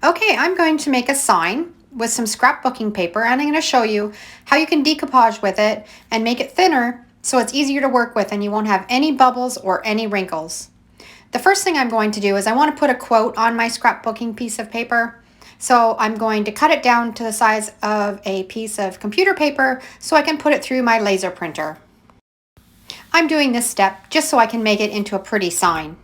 Okay, I'm going to make a sign with some scrapbooking paper, and I'm going to show you how you can decoupage with it and make it thinner so it's easier to work with and you won't have any bubbles or any wrinkles. The first thing I'm going to do is I want to put a quote on my scrapbooking piece of paper. So I'm going to cut it down to the size of a piece of computer paper so I can put it through my laser printer. I'm doing this step just so I can make it into a pretty sign.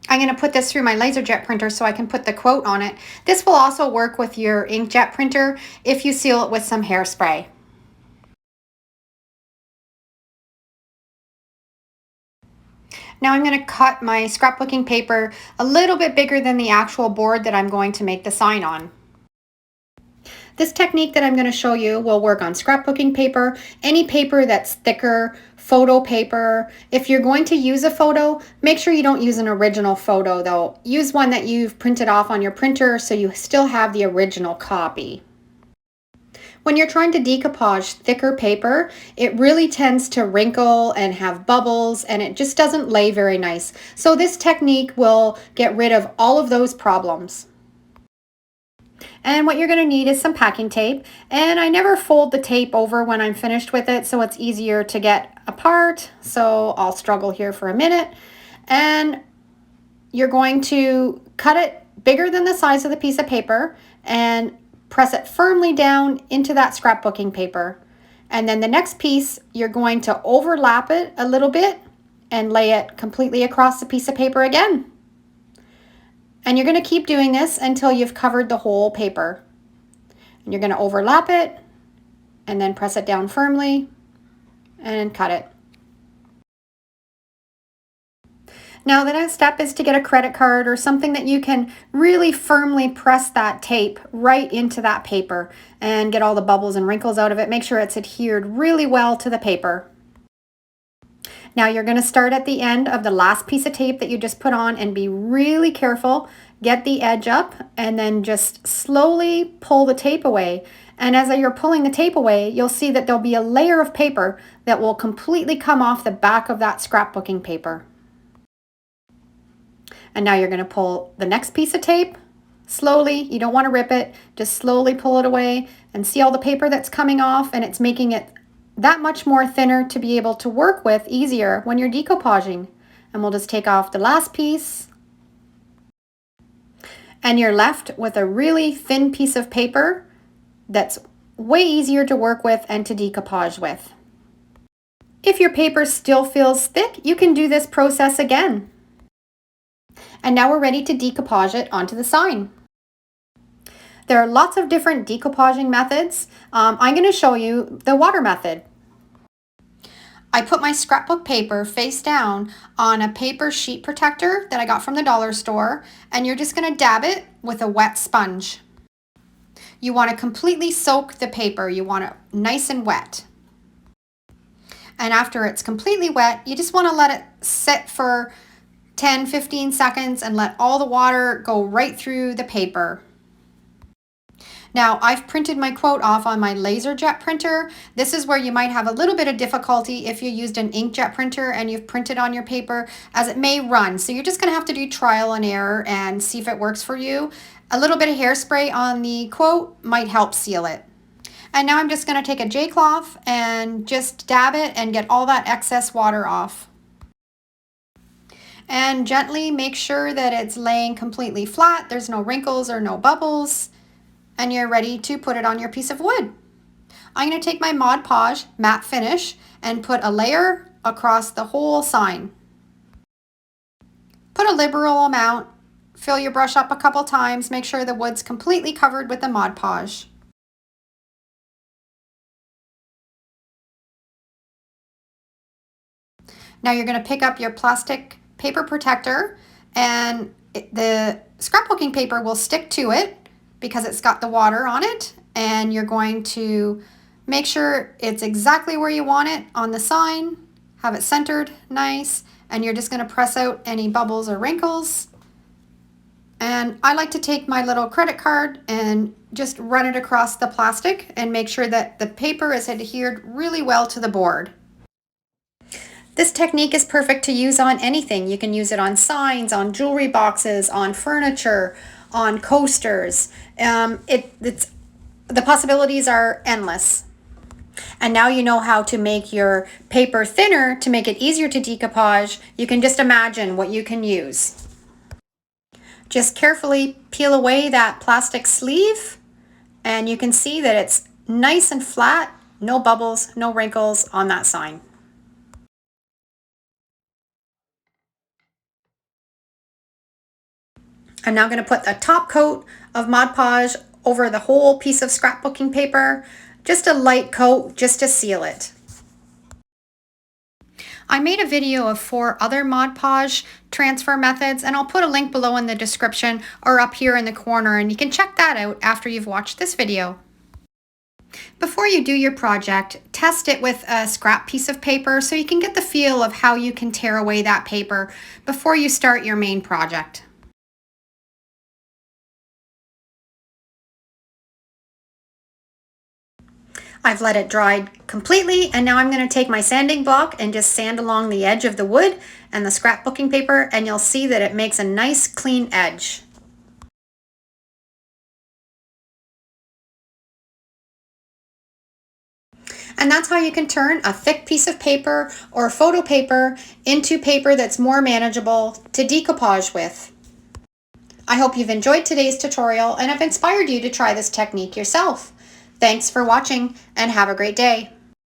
I'm going to put this through my LaserJet printer so I can put the quote on it. This will also work with your inkjet printer if you seal it with some hairspray. Now I'm going to cut my scrapbooking paper a little bit bigger than the actual board that I'm going to make the sign on. This technique that I'm going to show you will work on scrapbooking paper, any paper that's thicker, photo paper. If you're going to use a photo, make sure you don't use an original photo though. Use one that you've printed off on your printer so you still have the original copy. When you're trying to decoupage thicker paper, it really tends to wrinkle and have bubbles and it just doesn't lay very nice. So this technique will get rid of all of those problems. And what you're going to need is some packing tape, and I never fold the tape over when I'm finished with it so it's easier to get apart. So I'll struggle here for a minute, and you're going to cut it bigger than the size of the piece of paper and press it firmly down into that scrapbooking paper. And then the next piece, you're going to overlap it a little bit and lay it completely across the piece of paper again. And you're going to keep doing this until you've covered the whole paper. And you're going to overlap it and then press it down firmly and cut it. Now the next step is to get a credit card or something that you can really firmly press that tape right into that paper and get all the bubbles and wrinkles out of it. Make sure it's adhered really well to the paper. Now you're going to start at the end of the last piece of tape that you just put on and be really careful. Get the edge up and then just slowly pull the tape away. And as you're pulling the tape away, you'll see that there'll be a layer of paper that will completely come off the back of that scrapbooking paper. And now you're going to pull the next piece of tape slowly. You don't want to rip it. Just slowly pull it away and see all the paper that's coming off, and it's making it that much more thinner to be able to work with easier when you're decoupaging. And we'll just take off the last piece. And you're left with a really thin piece of paper that's way easier to work with and to decoupage with. If your paper still feels thick, you can do this process again. And now we're ready to decoupage it onto the sign. There are lots of different decoupaging methods. I'm going to show you the water method. I put my scrapbook paper face down on a paper sheet protector that I got from the dollar store, and you're just going to dab it with a wet sponge. You want to completely soak the paper. You want it nice and wet. And after it's completely wet, you just want to let it sit for 10-15 seconds and let all the water go right through the paper. Now I've printed my quote off on my LaserJet printer. This is where you might have a little bit of difficulty if you used an inkjet printer and you've printed on your paper, as it may run. So you're just going to have to do trial and error and see if it works for you. A little bit of hairspray on the quote might help seal it. And now I'm just going to take a J-cloth and just dab it and get all that excess water off. And gently make sure that it's laying completely flat. There's no wrinkles or no bubbles. And you're ready to put it on your piece of wood. I'm going to take my Mod Podge matte finish and put a layer across the whole sign. Put a liberal amount, fill your brush up a couple times, make sure the wood's completely covered with the Mod Podge. Now you're going to pick up your plastic paper protector, and the scrapbooking paper will stick to it because it's got the water on it, and you're going to make sure it's exactly where you want it on the sign, have it centered nice, and you're just going to press out any bubbles or wrinkles. And I like to take my little credit card and just run it across the plastic and make sure that the paper is adhered really well to the board. This technique is perfect to use on anything. You can use it on signs, on jewelry boxes, on furniture, on coasters. The possibilities are endless. And now you know how to make your paper thinner to make it easier to decoupage. You can just imagine what you can use. Just carefully peel away that plastic sleeve, and you can see that it's nice and flat, no bubbles, no wrinkles on that sign. I'm now going to put a top coat of Mod Podge over the whole piece of scrapbooking paper, just a light coat just to seal it. I made a video of 4 other Mod Podge transfer methods, and I'll put a link below in the description or up here in the corner, and you can check that out after you've watched this video. Before you do your project, test it with a scrap piece of paper so you can get the feel of how you can tear away that paper before you start your main project. I've let it dry completely, and now I'm going to take my sanding block and just sand along the edge of the wood and the scrapbooking paper, and you'll see that it makes a nice clean edge. And that's how you can turn a thick piece of paper or photo paper into paper that's more manageable to decoupage with. I hope you've enjoyed today's tutorial and have inspired you to try this technique yourself. Thanks for watching and have a great day.